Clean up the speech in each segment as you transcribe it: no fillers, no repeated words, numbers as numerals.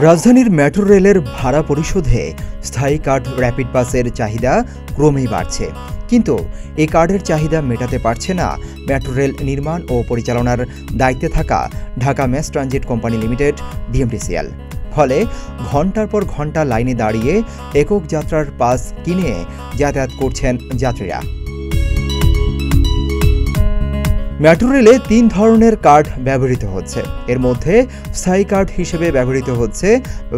রাজধানীর মেট্রো রেলের ভাড়া পরিশোধে স্থায়ী কার্ড র্যাপিড পাসের চাহিদা ক্রমেই বাড়ছে, কিন্তু এই কার্ডের চাহিদা মেটাতে পারছে না মেট্রো রেল নির্মাণ ও পরিচালনার দায়িত্বে থাকা Dhaka mass transit company limited DMTCL. ফলে ঘন্টার পর ঘন্টা লাইনে দাঁড়িয়ে একক যাত্রার পাস কিনে যাতায়াত করছেন যাত্রীরা। মেট্রো রেলে ৩ ধরনের কার্ড ব্যবহৃত হচ্ছে। এর মধ্যে স্থায়ী কার্ড হিসেবে ব্যবহৃত হচ্ছে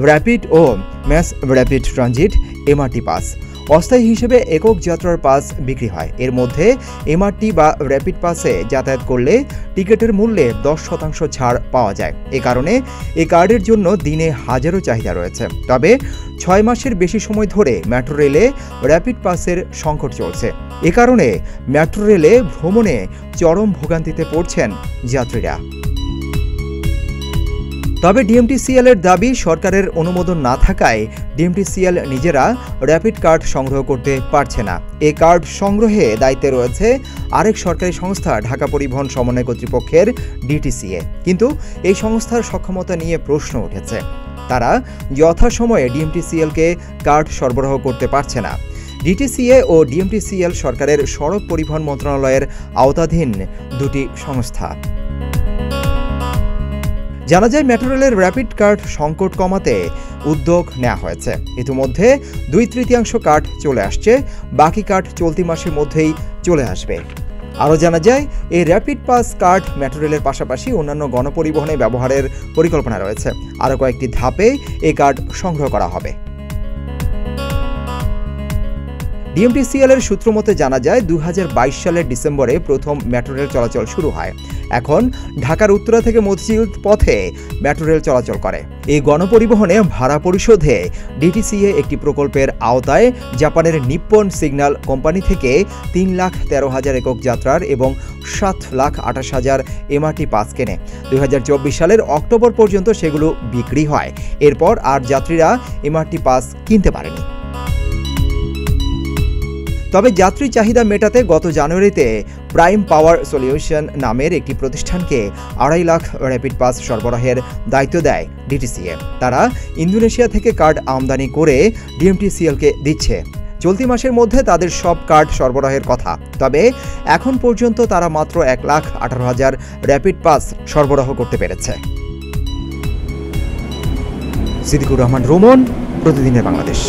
র্যাপিড ও mass rapid transit MRT pass. অস্থায়ী হিসেবে একক যাত্রার পাস বিক্রি হয়। এর মধ্যে এমআরটি বা র্যাপিড পাসে যাতায়াত করলে টিকিটের মূল্যে 10% ছাড় পাওয়া যায়। এ কারণে এই কার্ডের জন্য দিনে হাজারো চাহিদা রয়েছে। তবে 6 মাসের বেশি সময় ধরে মেট্রো রেলে র্যাপিড পাসের সংকট চলছে। এ কারণে মেট্রো রেলে ভ্রমণে চরম ভোগান্তিতে পড়ছেন যাত্রীরা। তবে ডিএমটিসিএল এর দাবি, সরকারের অনুমোদন না থাকায় ডিএমটিসিএল নিজেরা র্যাপিড কার্ড সংগ্রহ করতে পারছে না। এই কার্ড সংগ্রহে দায়িত্বে রয়েছে আরেক সরকারি সংস্থা ঢাকা পরিবহন সমন্বয় কর্তৃপক্ষের ডিটিসিএ। কিন্তু এই সংস্থার সক্ষমতা নিয়ে প্রশ্ন উঠেছে। তারা যথাসময়ে ডিএমটিসিএলকে কার্ড সরবরাহ করতে পারছে না। ডিটিসিএ ও ডিএমটিসিএল সরকারের সড়ক পরিবহন মন্ত্রণালয়ের আওতাধীন দুটি সংস্থা। জানা যায়, মেট্রো রেলের র্যাপিড কার্ড সংকট কমাতে উদ্যোগ নেওয়া হয়েছে। ইতিমধ্যে 2/3 কার্ড চলে আসছে, বাকি কার্ড চলতি মাসের মধ্যেই চলে আসবে। আরও জানা যায়, এই র্যাপিড পাস কার্ড মেট্রো রেলের পাশাপাশি অন্যান্য গণপরিবহনে ব্যবহারের পরিকল্পনা রয়েছে। আরও কয়েকটি ধাপে এই কার্ড সংগ্রহ করা হবে। ডিএমটিসিএল এর সূত্র মতে জানা যায়, 2022 সালের ডিসেম্বরে প্রথম মেট্রো রেল চলাচল শুরু হয়। এখন ঢাকার উত্তরা থেকে মতিঝিল পথে মেট্রো রেল চলাচল করে। এই গণপরিবহনে ভাড়া পরিশোধে ডিটিসিএ একটি প্রকল্পের আওতায় জাপানের নিপ্পন সিগন্যাল কোম্পানি থেকে 3,13,000 একক যাত্রার এবং 7,28,000 এমআরটি পাস কেনে। 2024 সালের অক্টোবর পর্যন্ত সেগুলো বিক্রি হয়। এরপর আর যাত্রীরা এমআরটি পাস কিনতে পারেনি। তবে যাত্রী চাহিদা মেটাতে গত জানুয়ারিতে প্রাইম পাওয়ার সলিউশন নামের একটি প্রতিষ্ঠানকে 2.5 লাখ র্যাপিড পাস সরবরাহের দায়িত্ব দেয় ডিটিসিএ। তারা ইন্দোনেশিয়া থেকে কার্ড আমদানি করে ডিএমটিসিএলকে দিচ্ছে। চলতি মাসের মধ্যে তাদের সব কার্ড সরবরাহের কথা। তবে এখন পর্যন্ত তারা মাত্র 1,18,000 র্যাপিড পাস সরবরাহ করতে পেরেছে। সিদ্দিকুর রহমান রোমন, প্রতিদিনের বাংলাদেশ।